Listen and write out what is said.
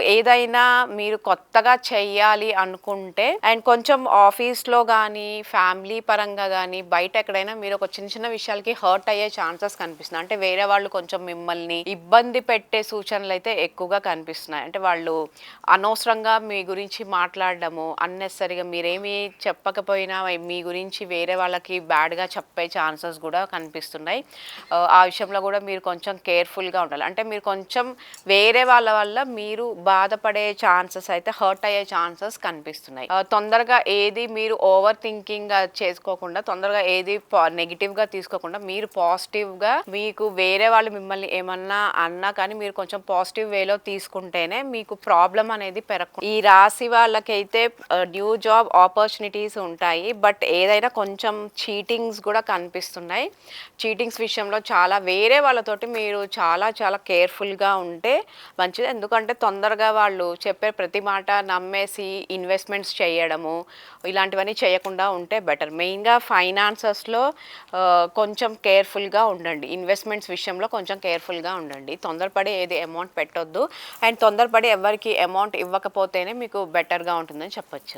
ఏదైనా మీరు కొత్తగా చెయ్యాలి అనుకుంటే అండ్ కొంచెం ఆఫీస్‌లో గానీ, ఫ్యామిలీ పరంగా గానీ, బయట ఎక్కడైనా మీరు ఒక చిన్న చిన్న విషయాలకి హర్ట్ అయ్యే ఛాన్సెస్ కనిపిస్తున్నాయి. అంటే వేరే వాళ్ళు కొంచెం మిమ్మల్ని ఇబ్బంది పెట్టే సూచనలైతే ఎక్కువగా కనిపిస్తున్నాయి. అంటే వాళ్ళు అనవసరంగా మీ గురించి మాట్లాడడము, అన్నెసెసరీగా మీరేమి చెప్పకపోయినా మీ గురించి వేరే వాళ్ళకి బ్యాడ్‌గా చెప్పే ఛాన్సెస్ గూడా కనిపిస్తున్నాయి. ఆ విషయంలో గూడా మీరు కొంచెం కేర్‌ఫుల్‌గా ఉండాలి. అంటే మీరు కొంచెం వేరే వాళ్ళ వల్ల మీరు బాధపడే ఛాన్సెస్ అయితే హర్ట్ అయ్యే ఛాన్సెస్ కనిపిస్తున్నాయి. తొందరగా ఏది మీరు ఓవర్ థింకింగ్ చేసుకోకుండా, తొందరగా ఏది నెగెటివ్‌గా తీసుకోకుండా మీరు పాజిటివ్‌గా మీకు వేరే వాళ్ళు మిమ్మల్ని ఏమన్నా అన్నా కానీ మీరు కొంచెం పాజిటివ్ వేలో తీసుకుంటేనే మీకు ప్రాబ్లమ్ అనేది పెరగకుండా. ఈ రాశి వాళ్ళకైతే న్యూ జాబ్ ఆపర్చునిటీస్ ఉంటాయి. బట్ ఏదైనా కొంచెం చీటింగ్స్ కూడా కనిపిస్తున్నాయి. చీటింగ్స్ విషయంలో చాలా వేరే వాళ్ళతోటి మీరు చాలా చాలా కేర్‌ఫుల్‌గా ఉంటే మంచిది. ఎందుకంటే తొందరగా వాళ్ళు చెప్పే ప్రతి మాట నమ్మేసి ఇన్వెస్ట్‌మెంట్స్ చేయడము, ఇలాంటివన్నీ చేయకుండా ఉంటే బెటర్. మెయిన్‌గా ఫైనాన్సెస్‌లో కొంచెం కేర్‌ఫుల్‌గా ఉండండి. ఇన్వెస్ట్‌మెంట్స్ విషయంలో కొంచెం కేర్‌ఫుల్‌గా ఉండండి. తొందరపడి ఏది అమౌంట్ పెట్టొద్దు. అండ్ తొందరపడి ఎవ్వరికీ అమౌంట్ ఇవ్వకపోతేనే మీకు బెటర్‌గా ఉంటుందని చెప్పొచ్చు.